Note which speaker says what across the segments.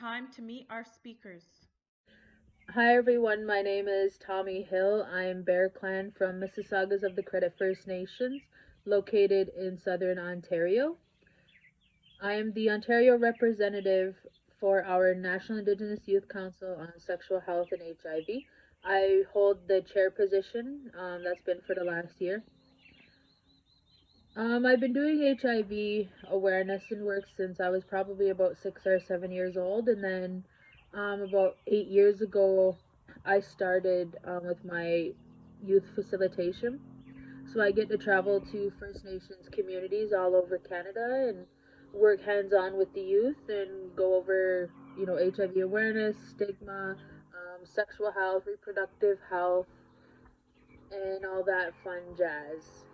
Speaker 1: time to meet our speakers.
Speaker 2: Hi everyone, my name is Tommy Hill. I'm Bear Clan from Mississaugas of the Credit First Nations, located in southern Ontario. I am the Ontario representative for our National Indigenous Youth Council on Sexual Health and HIV. I hold the chair position, that's been for the last year. I've been doing HIV awareness and work since I was probably about 6 or 7 years old, and then about 8 years ago, I started with my youth facilitation. So I get to travel to First Nations communities all over Canada and work hands on with the youth and go over, HIV awareness, stigma, sexual health, reproductive health, and all that fun jazz.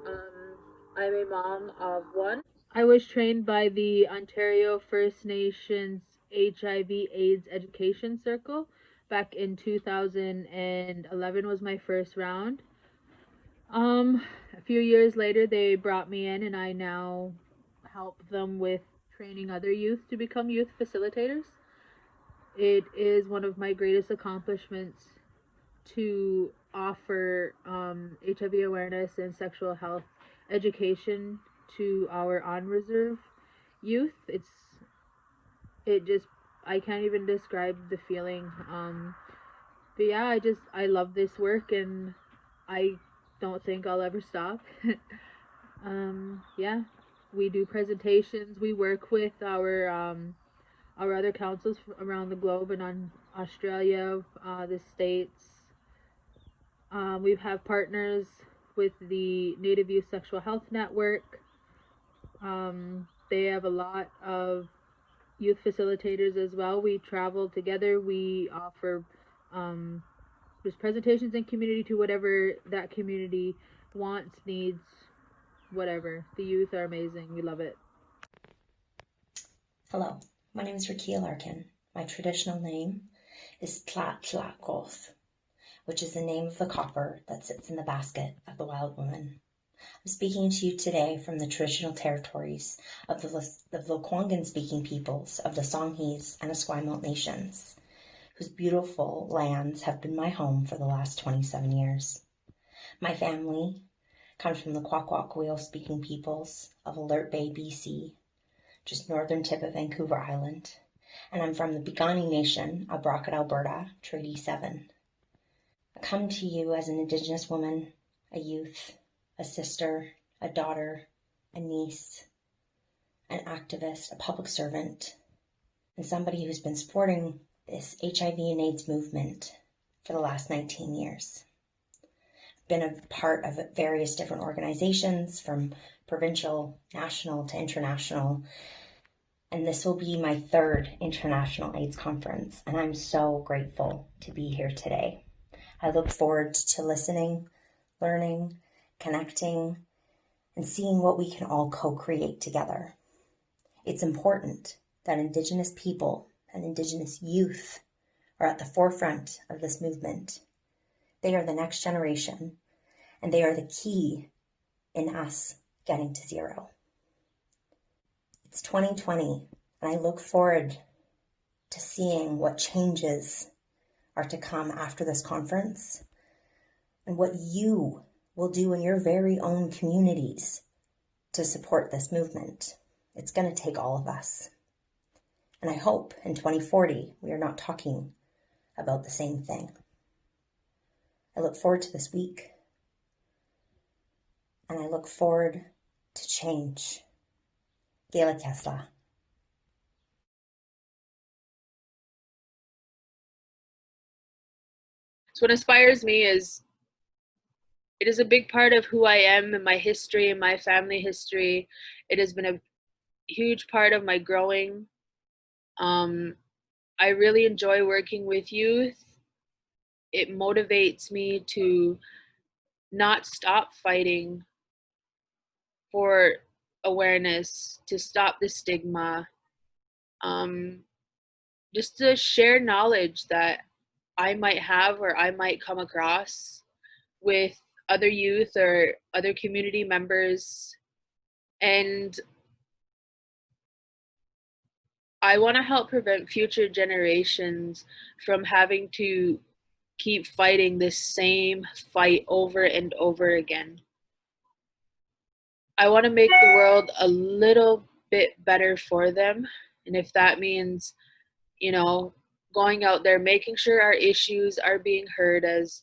Speaker 2: Um, I'm a mom of one. I was trained by the Ontario First Nations HIV AIDS Education Circle back in 2011 was my first round. A few years later they brought me in and I now help them with training other youth to become youth facilitators. It is one of my greatest accomplishments to offer HIV awareness and sexual health education to our on reserve youth. It just I can't even describe the feeling. But yeah, I love this work and I don't think I'll ever stop. Yeah, we do presentations. We work with our other councils around the globe and on Australia, the States. We have partners with the Native Youth Sexual Health Network. They have a lot of youth facilitators as well. We travel together. We offer um, just presentations in community to whatever that community wants, needs, whatever. The youth are amazing. We love it.
Speaker 3: Hello, my name is Rakia Larkin. My traditional name is Tlat Tlat Goth, which is the name of the copper that sits in the basket of the wild woman. I'm speaking to you today from the traditional territories of the Lekwungen-speaking peoples of the Songhees and Esquimalt nations, whose beautiful lands have been my home for the last 27 years. My family comes from the Kwakwaka'wakw-speaking peoples of Alert Bay, BC, just northern tip of Vancouver Island, and I'm from the Piikani Nation of Brockett, Alberta, Treaty 7. I come to you as an Indigenous woman, a youth, a sister, a daughter, a niece, an activist, a public servant, and somebody who's been supporting this HIV and AIDS movement for the last 19 years. I've been a part of various different organizations from provincial, national to international, and this will be my third International AIDS Conference, and I'm so grateful to be here today. I look forward to listening, learning, connecting, and seeing what we can all co-create together. It's important that Indigenous people and Indigenous youth are at the forefront of this movement. They are the next generation, and they are the key in us getting to zero. It's 2020, and I look forward to seeing what changes are to come after this conference and what you will do in your very own communities to support this movement. It's going to take all of us. And I hope in 2040 we are not talking about the same thing. I look forward to this week, and I look forward to change. Gaelic Kesla.
Speaker 2: So what inspires me is it is a big part of who I am and my history and my family history. It has been a huge part of my growing. I really enjoy working with youth. It motivates me to not stop fighting for awareness, to stop the stigma, um, just to share knowledge that I might have or I might come across with other youth or other community members. And I want to help prevent future generations from having to keep fighting this same fight over and over again. I want to make the world a little bit better for them. And if that means, you know, going out there, making sure our issues are being heard as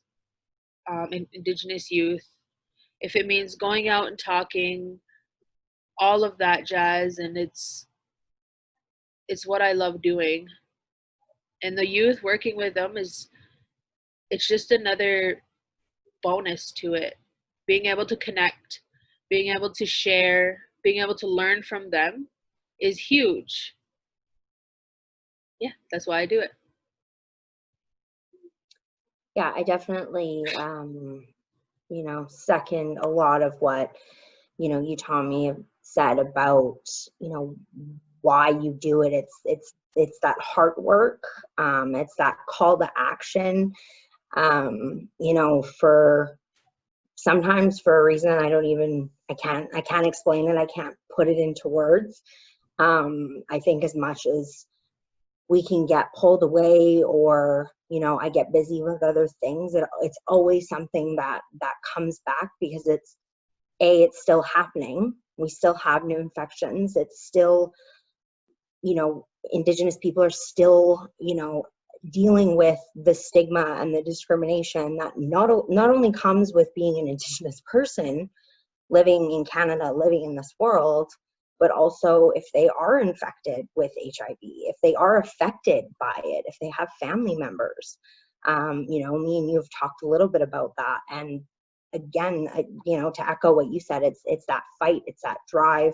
Speaker 2: Indigenous youth, if it means going out and talking, all of that jazz, and it's what I love doing. And the youth, working with them, is it's just another bonus to it. Being able to connect, being able to share, being able to learn from them is huge. Yeah, that's why I do it.
Speaker 3: Yeah, I definitely, second a lot of what, you, Tommy, have said about, why you do it. It's that hard work. It's that call to action. For sometimes for a reason I can't explain it. I can't put it into words. I think as much as we can get pulled away, or I get busy with other things, it's always something that comes back, because it's still happening. We still have new infections. It's still, Indigenous people are still, dealing with the stigma and the discrimination that not only comes with being an Indigenous person living in Canada, living in this world, but also if they are infected with HIV, if they are affected by it, if they have family members. Me and you have talked a little bit about that. And again, to echo what you said, it's that fight, it's that drive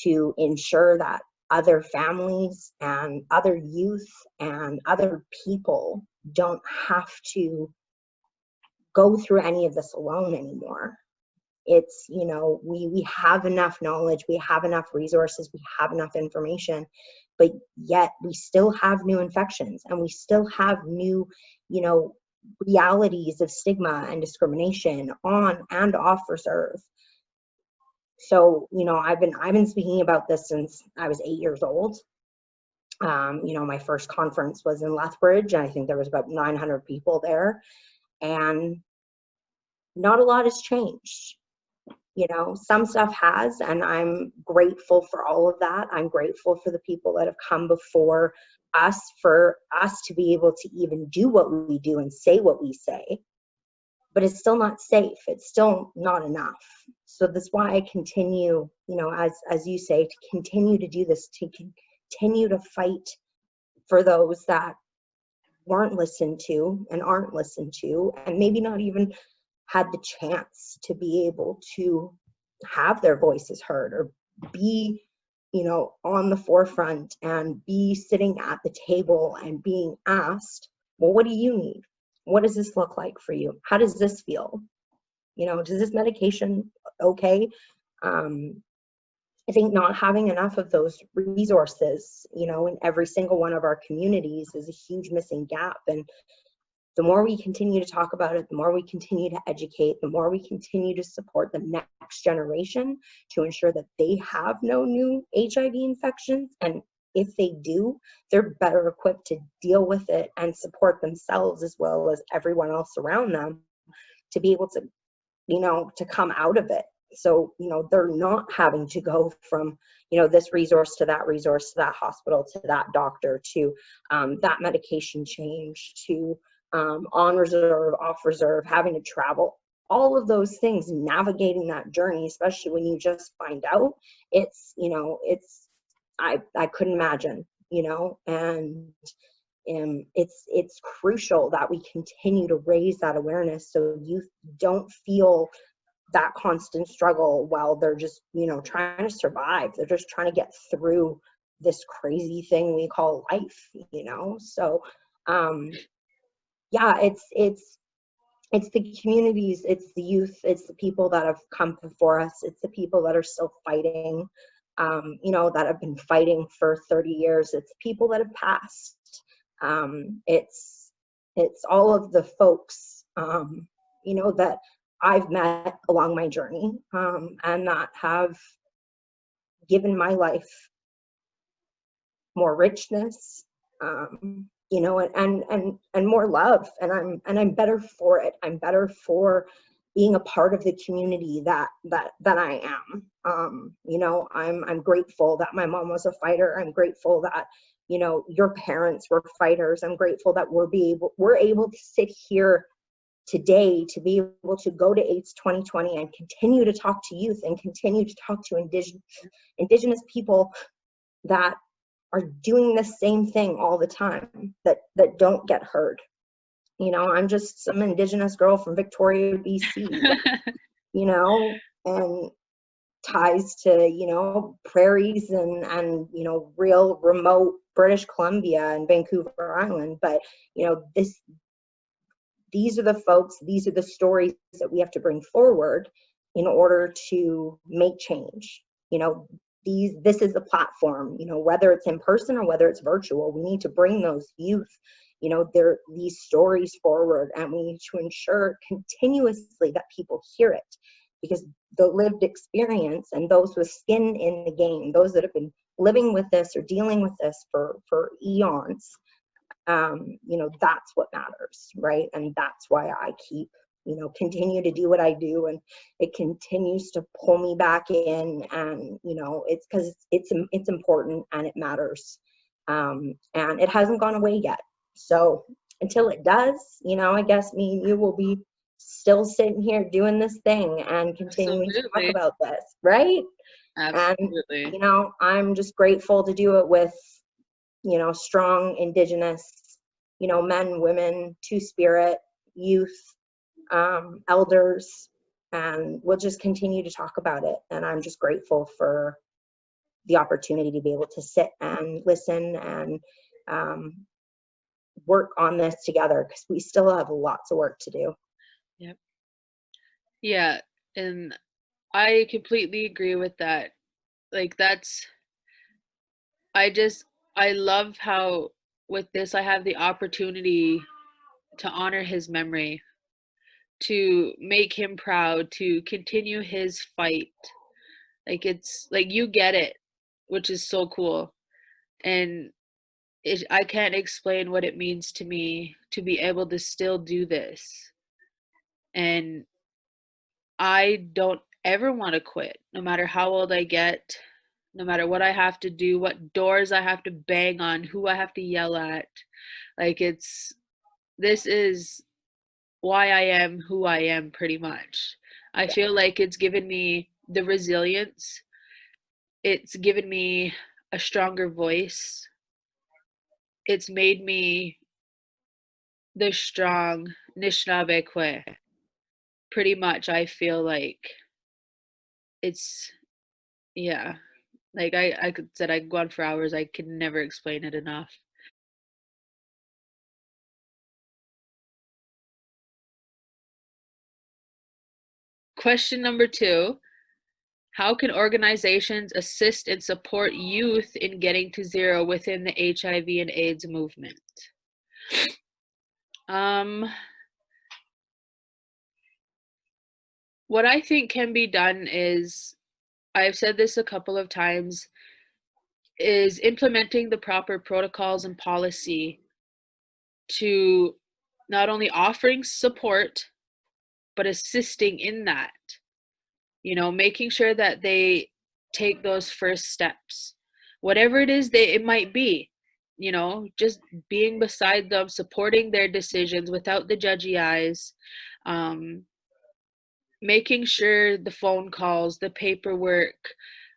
Speaker 3: to ensure that other families and other youth and other people don't have to go through any of this alone anymore. It's, we have enough knowledge, we have enough resources, we have enough information, but yet we still have new infections, and we still have new, realities of stigma and discrimination on and off reserve. So, I've been speaking about this since I was 8 years old. My first conference was in Lethbridge, and I think there was about 900 people there, and not a lot has changed. Some stuff has, and I'm grateful for all of that. I'm grateful for the people that have come before us, for us to be able to even do what we do and say what we say. But it's still not safe. It's still not enough. So that's why I continue, as you say, to continue to do this, to continue to fight for those that weren't listened to and aren't listened to, and maybe not even had the chance to be able to have their voices heard, or be, on the forefront, and be sitting at the table and being asked, well, what do you need? What does this look like for you? How does this feel? Does this medication okay? I think not having enough of those resources, in every single one of our communities is a huge missing gap. And the more we continue to talk about it, the more we continue to educate, the more we continue to support the next generation to ensure that they have no new HIV infections. And if they do, they're better equipped to deal with it and support themselves as well as everyone else around them, to be able to, to come out of it. So, they're not having to go from, this resource to that hospital, to that doctor, to that medication change, to on reserve, off reserve, having to travel, all of those things, navigating that journey, especially when you just find out, I couldn't imagine, and it's crucial that we continue to raise that awareness, so youth don't feel that constant struggle while they're just, trying to survive. They're just trying to get through this crazy thing we call life, so yeah, it's the communities, it's the youth, it's the people that have come before us, it's the people that are still fighting, that have been fighting for 30 years, it's people that have passed, it's all of the folks, that I've met along my journey, and that have given my life
Speaker 4: more richness, you know, and more love. And I'm better for it. I'm better for being a part of the community that I am. You know, I'm grateful that my mom was a fighter. I'm grateful that, you know, your parents were fighters. I'm grateful that we're able to sit here today to be able to go to AIDS 2020 and continue to talk to youth and continue to talk to indigenous people that are doing the same thing all the time, that don't get heard. You know, I'm just some indigenous girl from Victoria, BC, you know, and ties to, you know, prairies and you know, real remote British Columbia and Vancouver Island. But you know, these are the folks, these are the stories that we have to bring forward in order to make change. You know, this is the platform, you know, whether it's in person or whether it's virtual, we need to bring those youth, you know, these stories forward, and we need to ensure continuously that people hear it, because the lived experience and those with skin in the game, those that have been living with this or dealing with this for eons, you know, that's what matters, right? And that's why I keep, you know, continue to do what I do, and it continues to pull me back in. And you know, it's because it's important and it matters, and it hasn't gone away yet. So until it does, you know, I guess me and you will be still sitting here doing this thing and continuing to talk about this, right?
Speaker 2: Absolutely.
Speaker 4: And you know, I'm just grateful to do it with, you know, strong Indigenous, you know, men, women, two-spirit, youth, elders, and we'll just continue to talk about it. And I'm just grateful for the opportunity to be able to sit and listen and work on this together, because we still have lots of work to do.
Speaker 2: Yep. Yeah, and I completely agree with that. Like I love how with this I have the opportunity to honor his memory, to make him proud, to continue his fight. Like it's like you get it, which is so cool. And I can't explain what it means to me to be able to still do this. And I don't ever want to quit, no matter how old I get, no matter what I have to do, what doors I have to bang on, who I have to yell at. Like this is why I am who I am pretty much. I feel like it's given me the resilience. It's given me a stronger voice. It's made me the strong Nishnabekwe. Pretty much I feel like it's yeah. Like I could said I could go on for hours. I can never explain it enough. Question number 2. How can organizations assist and support youth in getting to zero within the HIV and AIDS movement? What I think can be done is, I've said this a couple of times, is implementing the proper protocols and policy to not only offering support, but assisting in that. You know, making sure that they take those first steps, whatever it is it might be, you know, just being beside them, supporting their decisions without the judgy eyes, making sure the phone calls, the paperwork,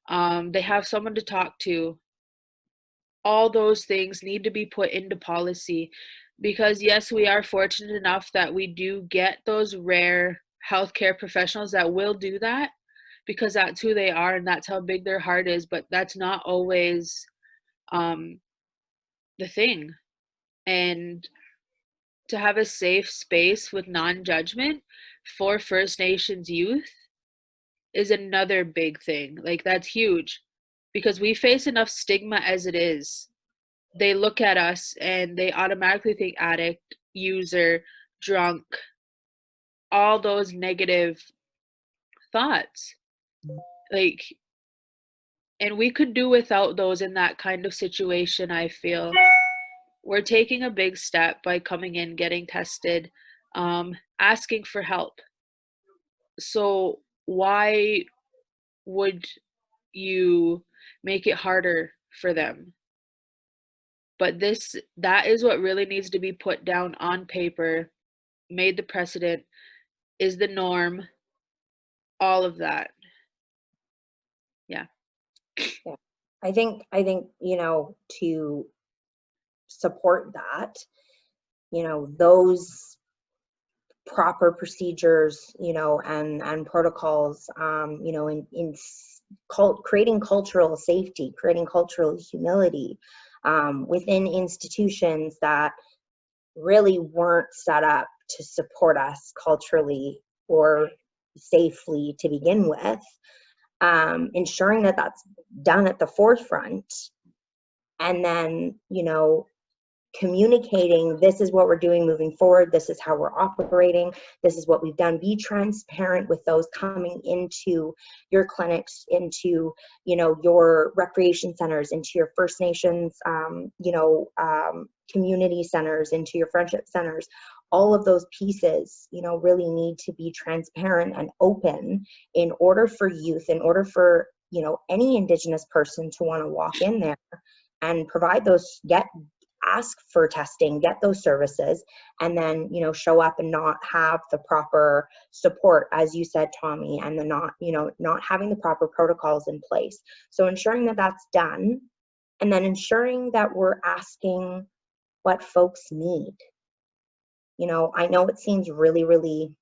Speaker 2: they have someone to talk to. All those things need to be put into policy, because yes, we are fortunate enough that we do get those rare healthcare professionals that will do that, because that's who they are and that's how big their heart is, but that's not always the thing. And to have a safe space with non-judgment for First Nations youth is another big thing. Like that's huge, because we face enough stigma as it is. They look at us and they automatically think addict, user, drunk, all those negative thoughts. Like And we could do without those in that kind of situation, I feel. We're taking a big step by coming in, getting tested, asking for help. So why would you make it harder for them? But that is what really needs to be put down on paper, made the precedent, is the norm, all of that. Yeah.
Speaker 4: Yeah. I think, you know, to support that, you know, those proper procedures, you know, and protocols, you know, creating cultural safety, creating cultural humility within institutions that really weren't set up to support us culturally or safely to begin with. Ensuring that that's done at the forefront, and then, you know, communicating, this is what we're doing moving forward, this is how we're operating, this is what we've done. Be transparent with those coming into your clinics, into, you know, your recreation centers, into your First Nations, you know, community centers, into your friendship centers. All of those pieces, you know, really need to be transparent and open in order for youth, in order for, you know, any Indigenous person to want to walk in there and provide those, ask for testing, get those services, and then, you know, show up and not have the proper support, as you said, Tommy, and the not, you know, not having the proper protocols in place. So ensuring that that's done, and then ensuring that we're asking what folks need. You know, I know it seems really,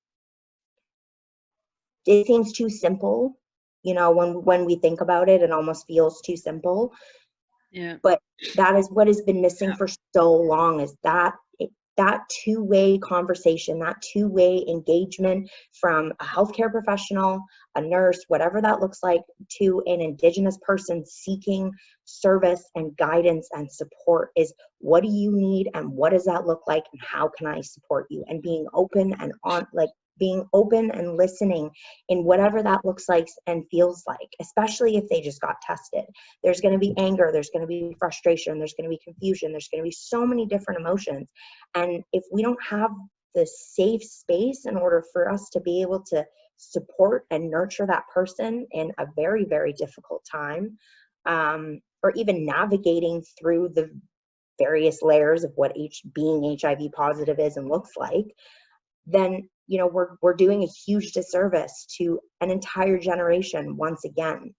Speaker 4: it seems too simple, you know, when we think about it, it almost feels too simple.
Speaker 2: Yeah.
Speaker 4: But that is what has been missing for so long, is that that two-way conversation, that two-way engagement from a healthcare professional, a nurse, whatever that looks like, to an Indigenous person seeking service and guidance and support. Is, what do you need and what does that look like and how can I support you? And being open and being open and listening in whatever that looks like and feels like, especially if they just got tested. There's going to be anger, there's going to be frustration, there's going to be confusion, there's going to be so many different emotions. And if we don't have the safe space in order for us to be able to support and nurture that person in a very difficult time, or even navigating through the various layers of what being HIV positive is and looks like, then, you know, we're doing a huge disservice to an entire generation once again.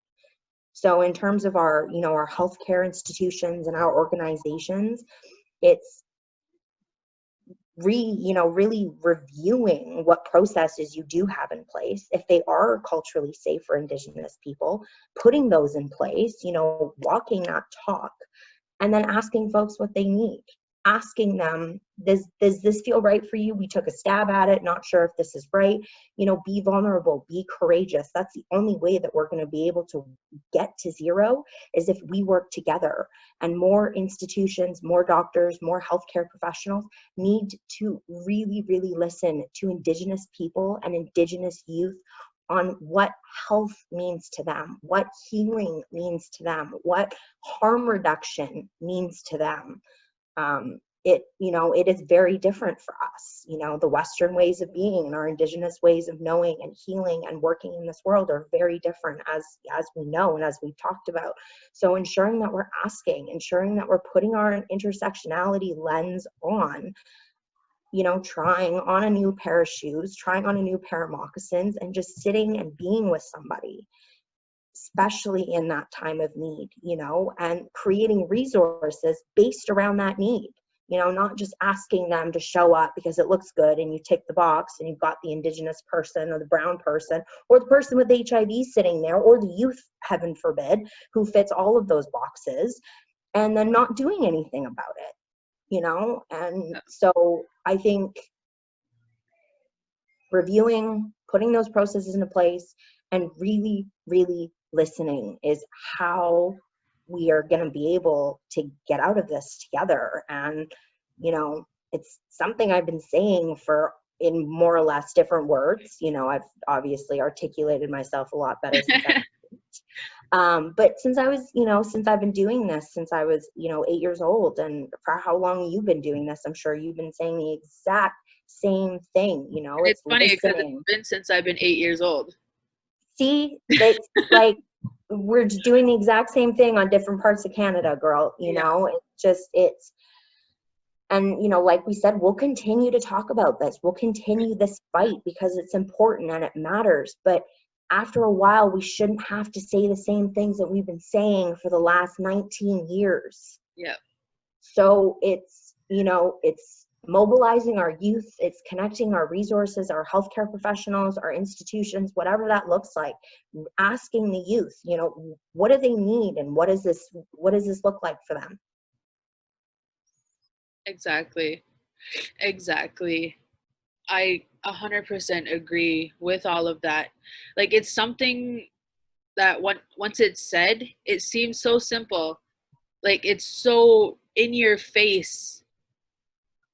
Speaker 4: So in terms of our, you know, our healthcare institutions and our organizations, it's really reviewing what processes you do have in place. If they are culturally safe for Indigenous people, putting those in place, you know, walking that talk, and then asking folks what they need. Asking them, does this feel right for you? We took a stab at it, not sure if this is right. You know, be vulnerable, be courageous. That's the only way that we're going to be able to get to zero, is if we work together. And more institutions, more doctors, more healthcare professionals need to really listen to Indigenous people and Indigenous youth on what health means to them, what healing means to them, what harm reduction means to them. You know, it is very different for us. You know, the Western ways of being and our Indigenous ways of knowing and healing and working in this world are very different, as we know and as we've talked about. So ensuring that we're asking, ensuring that we're putting our intersectionality lens on, you know, trying on a new pair of shoes, trying on a new pair of moccasins, and just sitting and being with somebody, especially in that time of need, you know, and creating resources based around that need. You know, not just asking them to show up because it looks good and you tick the box and you've got the Indigenous person or the brown person or the person with HIV sitting there, or the youth, heaven forbid, who fits all of those boxes, and then not doing anything about it, you know. And so I think reviewing, putting those processes into place, and really listening is how we are going to be able to get out of this together. And, you know, it's something I've been saying in more or less different words. You know, I've obviously articulated myself a lot better since But since I was, since I've been doing this since I was, 8 years old, and for how long you've been doing this, I'm sure you've been saying the exact same thing.
Speaker 2: And
Speaker 4: It's
Speaker 2: it's funny because it's
Speaker 4: listening.
Speaker 2: been since I've been 8 years old.
Speaker 4: See, it's like we're just doing the exact same thing on different parts of Canada, girl. And like we said, we'll continue to talk about this. We'll continue this fight because it's important and it matters. But after a while, we shouldn't have to say the same things that we've been saying for the last 19 years.
Speaker 2: Yeah.
Speaker 4: So it's mobilizing our youth, it's connecting our resources, our healthcare professionals, our institutions, whatever that looks like, asking the youth, what do they need and what does this look like for them?
Speaker 2: Exactly. I 100% agree with all of that. Like, it's something that once it's said, it seems so simple. Like, it's so in your face.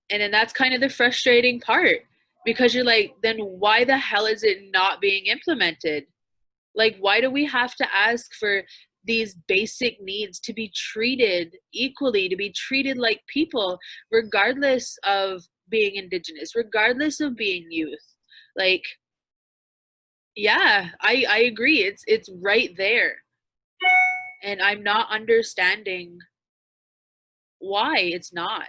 Speaker 2: And then that's kind of the frustrating part, because you're like, then why the hell is it not being implemented? Like, why do we have to ask for these basic needs to be treated equally, to be treated like people, regardless of being Indigenous, regardless of being youth? Like, yeah, I agree. It's right there. And I'm not understanding why it's not.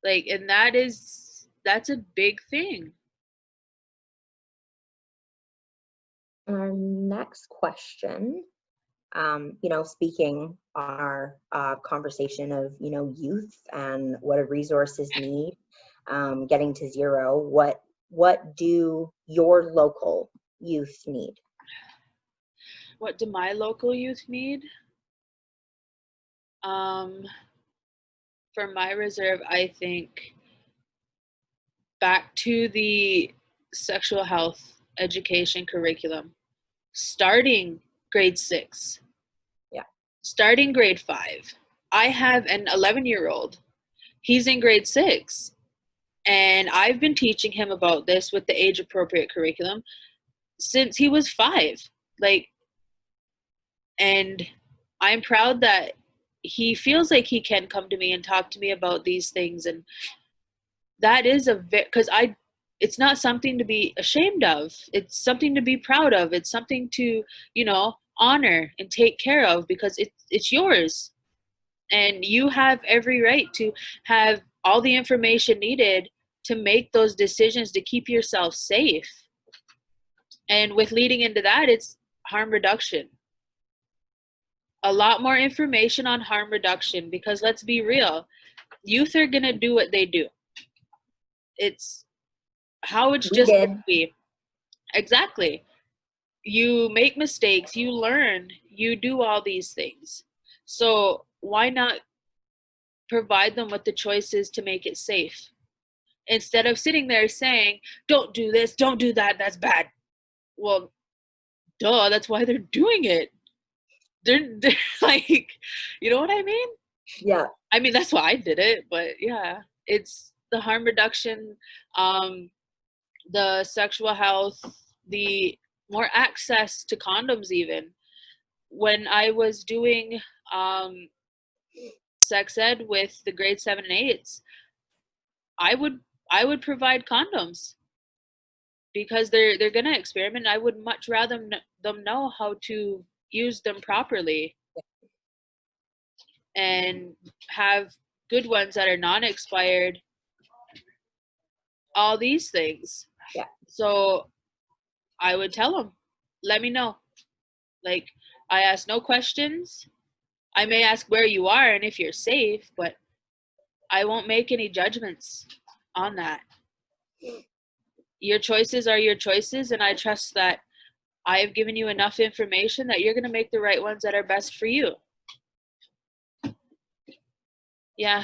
Speaker 2: Like, and that's a big thing.
Speaker 4: Our next question, speaking on our conversation of, youth and what a resources need, getting to zero, what do your local youth need?
Speaker 2: What do my local youth need? For my reserve, I think back to the sexual health education curriculum, starting grade 6.
Speaker 4: Yeah.
Speaker 2: Starting grade 5. I have an 11-year-old. He's in grade 6. And I've been teaching him about this with the age appropriate curriculum since he was 5. Like, and I'm proud that he feels like he can come to me and talk to me about these things. And that is because it's not something to be ashamed of. It's something to be proud of. It's something to, honor and take care of, because it's yours. And you have every right to have all the information needed to make those decisions to keep yourself safe. And with leading into that, it's harm reduction. A lot more information on harm reduction, because let's be real, youth are going to do what they do. It's how it's just going to be. Exactly. You make mistakes, you learn, you do all these things. So why not provide them with the choices to make it safe? Instead of sitting there saying, don't do this, don't do that, that's bad. Well, duh, that's why they're doing it. They're like, you know what I mean?
Speaker 4: Yeah.
Speaker 2: I mean, that's why I did it, but yeah, it's the harm reduction, the sexual health, the more access to condoms. Even when I was doing sex ed with the grade 7 and 8s, I would provide condoms, because they're gonna experiment. I would much rather them know how to use them properly and have good ones that are non-expired, all these things.
Speaker 4: Yeah.
Speaker 2: So I would tell them, let me know. Like, I ask no questions. I may ask where you are and if you're safe, but I won't make any judgments on that. Your choices are your choices, and I trust that I have given you enough information that you're going to make the right ones that are best for you. Yeah.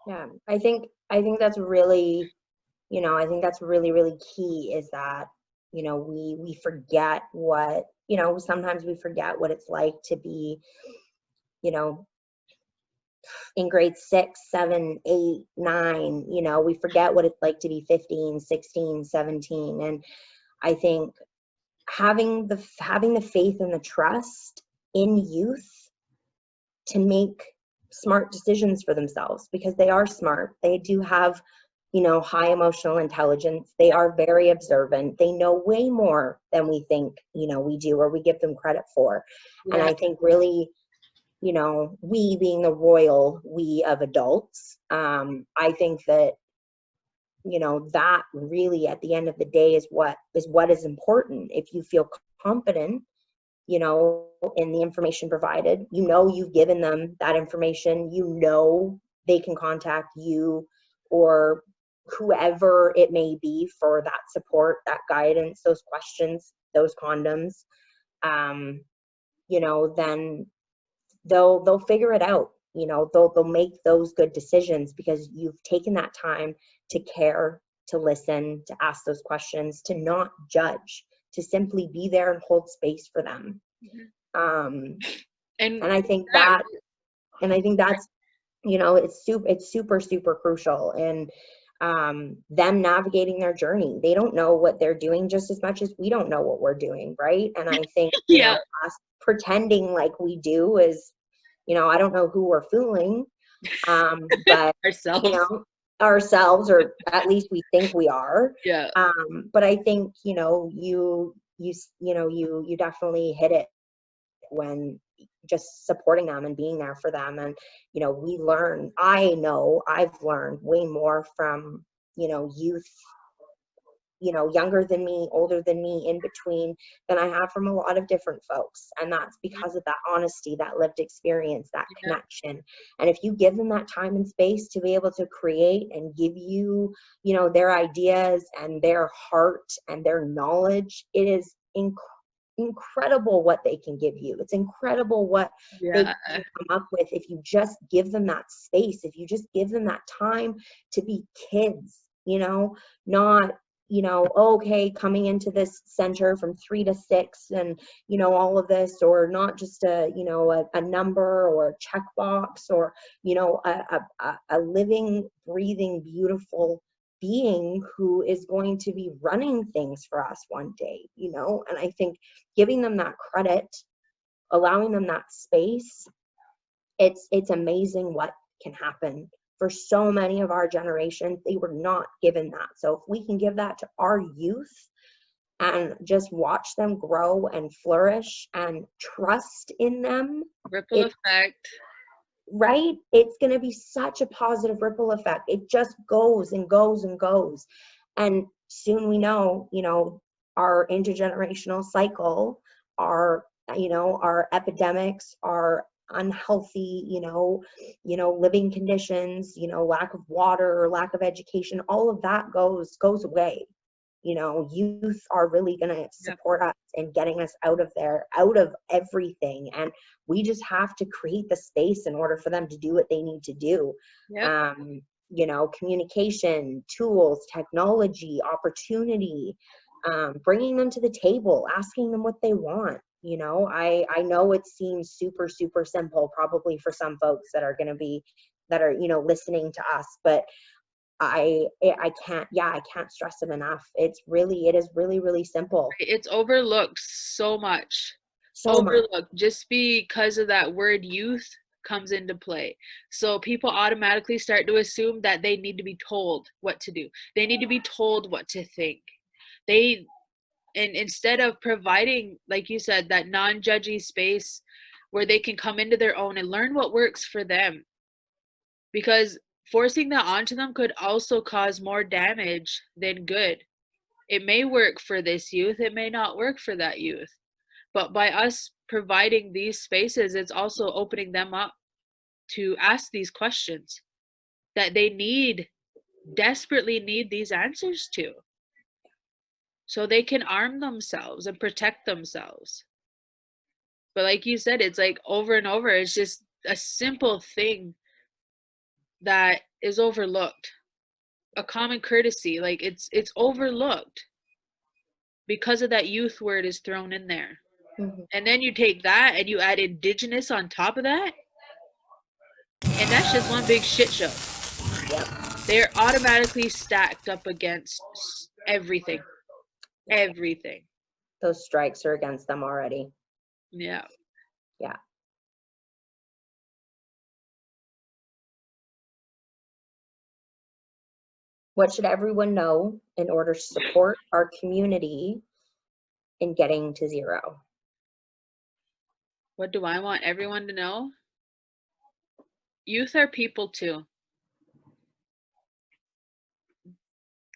Speaker 4: Yeah. I think that's really, I think that's really, really key, is that, we forget what, sometimes we forget what it's like to be, in grade 6, 7, 8, 9, we forget what it's like to be 15, 16, 17. And I think having the faith and the trust in youth to make smart decisions for themselves, because they are smart. They do have, you know, high emotional intelligence. They are very observant. They know way more than we think, you know, we do, or we give them credit for. And I think really, you know, we being the royal we of adults, I think that, you know, that really at the end of the day is what is important. If you feel confident, you know, in the information provided, you know, you've given them that information, you know, they can contact you or whoever it may be for that support, that guidance, those questions, those condoms, you know, then they'll figure it out. You know, they'll make those good decisions because you've taken that time to care, to listen, to ask those questions, to not judge, to simply be there and hold space for them. And I think that, that's, you know, it's super, super crucial in them navigating their journey. They don't know what they're doing just as much as we don't know what we're doing, right? And I think, you know, us pretending like we do is, you know, I don't know who we're fooling, but
Speaker 2: ourselves.
Speaker 4: You know, ourselves, or at least we think we are.
Speaker 2: Yeah.
Speaker 4: But I think, you know, you definitely hit it when just supporting them and being there for them. And, you know, I know I've learned way more from, you know, youth, you know, younger than me, older than me, in between, than I have from a lot of different folks. And that's because of that honesty, that lived experience, that connection. And if you give them that time and space to be able to create and give you, you know, their ideas and their heart and their knowledge, it is incredible what they can give you. It's incredible what they can come up with if you just give them that space, if you just give them that time to be kids, you know, not, you know, okay, coming into this center from 3 to 6 and, you know, all of this, or not just a, you know, a number or a checkbox, or, you know, a living, breathing, beautiful being who is going to be running things for us one day, you know. And I think giving them that credit, allowing them that space, it's amazing what can happen. For so many of our generation, they were not given that. So if we can give that to our youth and just watch them grow and flourish and trust in them,
Speaker 2: ripple effect,
Speaker 4: right? It's going to be such a positive ripple effect. It just goes and goes and goes. And soon we know, you know, our intergenerational cycle, our, you know, our epidemics, our unhealthy, you know, living conditions, you know, lack of water or lack of education, all of that goes away. You know, youth are really going to support us in getting us out of there, out of everything. And we just have to create the space in order for them to do what they need to do. You know, communication, tools, technology, opportunity, bringing them to the table, asking them what they want. You know, I know it seems super, super simple, probably for some folks that are, you know, listening to us, but I can't stress it enough. It is really, really simple.
Speaker 2: It's overlooked so much. Overlooked just because of that word youth comes into play. So people automatically start to assume that they need to be told what to do. They need to be told what to think. And instead of providing, like you said, that non-judgy space where they can come into their own and learn what works for them. Because forcing that onto them could also cause more damage than good. It may work for this youth, it may not work for that youth. But by us providing these spaces, it's also opening them up to ask these questions that they desperately need these answers to. So they can arm themselves and protect themselves. But like you said, it's like over and over, it's just a simple thing that is overlooked. A common courtesy, like it's overlooked because of that youth word is thrown in there. And then you take that and you add Indigenous on top of that, and that's just one big shit show. They're automatically stacked up against everything.
Speaker 4: Those strikes are against them already.
Speaker 2: Yeah.
Speaker 4: Yeah. What should everyone know in order to support our community in getting to zero?
Speaker 2: What do I want everyone to know? Youth are people too.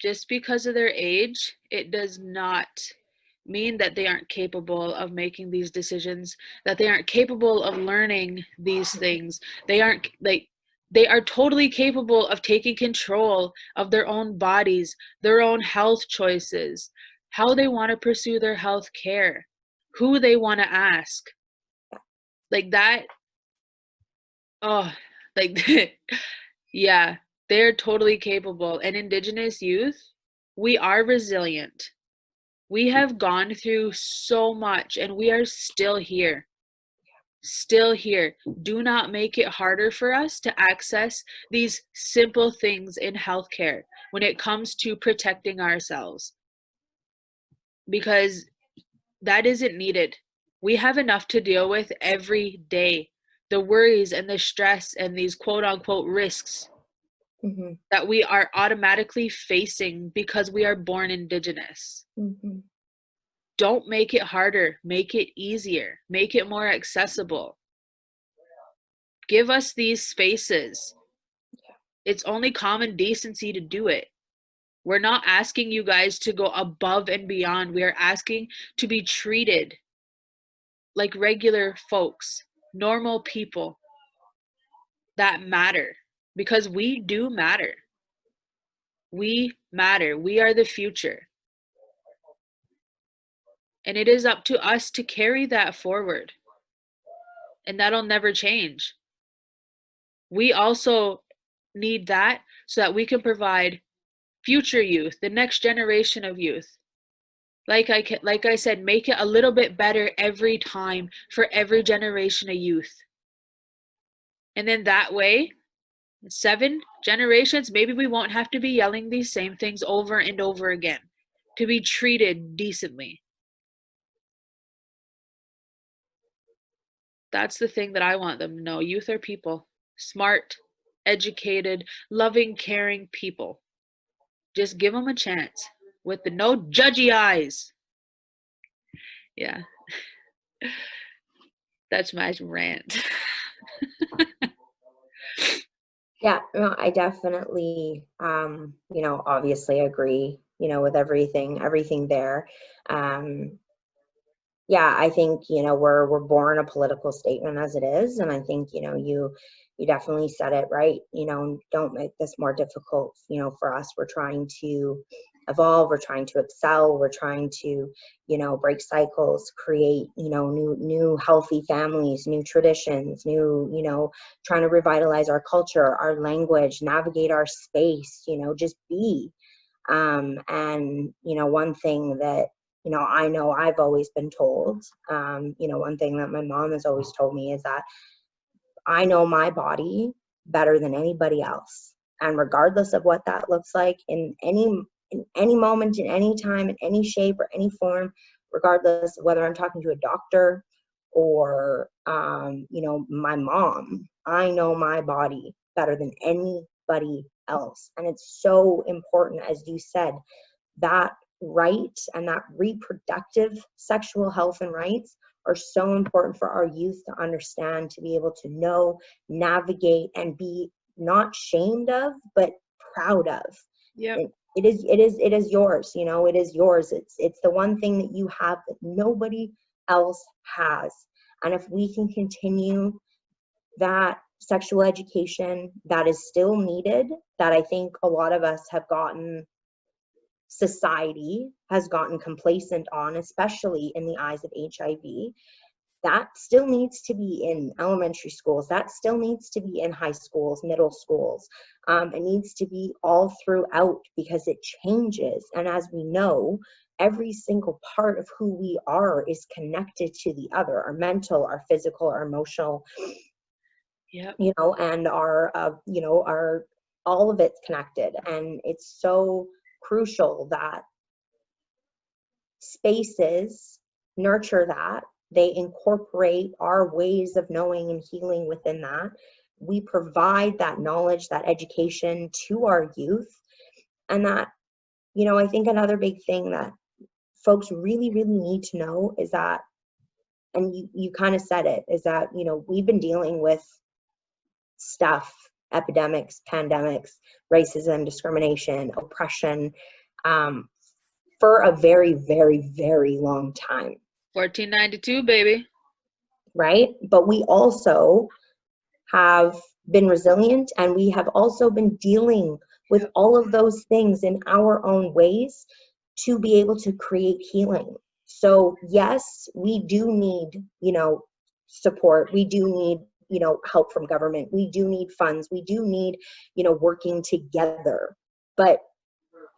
Speaker 2: Just because of their age, it does not mean that they aren't capable of making these decisions, that they aren't capable of learning these things. They aren't like, they are totally capable of taking control of their own bodies, their own health choices, how they want to pursue their health care, who they want to ask. Like that, oh, like, yeah, they're totally capable. And Indigenous youth, we are resilient. We have gone through so much and we are still here. Still here. Do not make it harder for us to access these simple things in healthcare when it comes to protecting ourselves, because that isn't needed. We have enough to deal with every day. The worries and the stress and these quote unquote risks
Speaker 4: Mm-hmm.
Speaker 2: that we are automatically facing because we are born Indigenous.
Speaker 4: Mm-hmm.
Speaker 2: Don't make it harder. Make it easier. Make it more accessible. Give us these spaces. It's only common decency to do it. We're not asking you guys to go above and beyond. We are asking to be treated like regular folks, normal people that matter, because we do matter. We matter. We are the future. And it is up to us to carry that forward. And that'll never change. We also need that so that we can provide future youth, the next generation of youth. Like I said, make it a little bit better every time for every generation of youth. And then that way, 7 generations, maybe we won't have to be yelling these same things over and over again to be treated decently. That's the thing that I want them to know. Youth are people, smart, educated, loving, caring people. Just give them a chance with the no judgy eyes. Yeah. That's my rant.
Speaker 4: Yeah, no, I definitely, obviously agree, with everything there. Yeah, I think, we're born a political statement as it is. And I think, you definitely said it right. Don't make this more difficult, for us. We're trying to evolve, we're trying to excel, we're trying to, break cycles, create, new healthy families, new traditions, trying to revitalize our culture, our language, navigate our space, just be. And, one thing that, I know I've always been told, one thing that my mom has always told me is that I know my body better than anybody else. And regardless of what that looks like in any moment, in any time, in any shape or any form, regardless of whether I'm talking to a doctor or, my mom, I know my body better than anybody else. And it's so important, as you said, that right and that reproductive sexual health and rights are so important for our youth to understand, to be able to know, navigate, and be not shamed of, but proud of.
Speaker 2: Yep.
Speaker 4: It is yours, it is yours. It's the one thing that you have that nobody else has. And if we can continue that sexual education that is still needed, that I think a lot of us have gotten, society has gotten complacent on, especially in the eyes of HIV, that still needs to be in elementary schools. That still needs to be in high schools, middle schools. It needs to be all throughout, because it changes. And as we know, every single part of who we are is connected to the other, our mental, our physical, our emotional,
Speaker 2: Yep.
Speaker 4: and our all of it's connected. And it's so crucial that spaces nurture that. They incorporate our ways of knowing and healing within that. We provide that knowledge, that education to our youth. And that, you know, I think another big thing that folks really, really need to know is that, and you kind of said it, is that, you know, we've been dealing with stuff, epidemics, pandemics, racism, discrimination, oppression, for a very, very, very long time.
Speaker 2: 1492, baby.
Speaker 4: Right? But we also have been resilient, and we have also been dealing with all of those things in our own ways to be able to create healing. So yes, we do need, you know, support. We do need, you know, help from government. We do need funds. We do need, you know, working together. But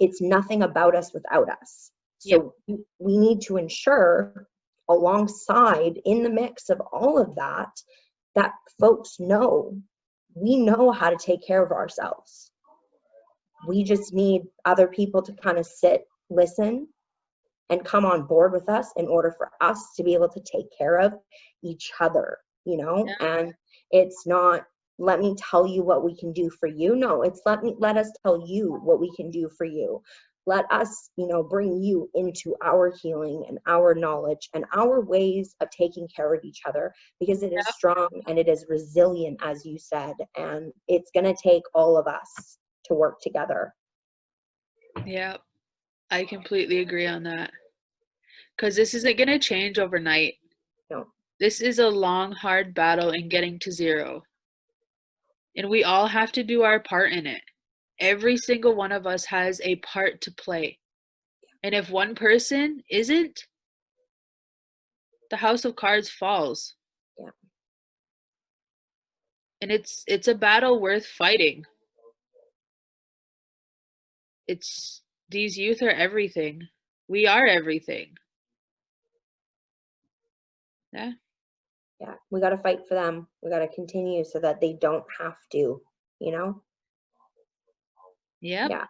Speaker 4: it's nothing about us without us. So we need to ensure, alongside, in the mix of all of that, that folks know we know how to take care of ourselves. We just need other people to kind of sit, listen, and come on board with us in order for us to be able to take care of each other, you know? And it's not, let me tell you what we can do for you. No, it's let us tell you what we can do for you. Let us, you know, bring you into our healing and our knowledge and our ways of taking care of each other, because it is strong and it is resilient, as you said, and it's going to take all of us to work together.
Speaker 2: Yeah, I completely agree on that. Because this isn't going to change overnight.
Speaker 4: No.
Speaker 2: This is a long, hard battle in getting to zero. And we all have to do our part in it. Every single one of us has a part to play. And if one person isn't, the house of cards falls.
Speaker 4: Yeah.
Speaker 2: And it's a battle worth fighting. It's, these youth are everything. We are everything. Yeah.
Speaker 4: Yeah, we got to fight for them. We got to continue so that they don't have to, you know?
Speaker 2: Yep.
Speaker 4: Yeah.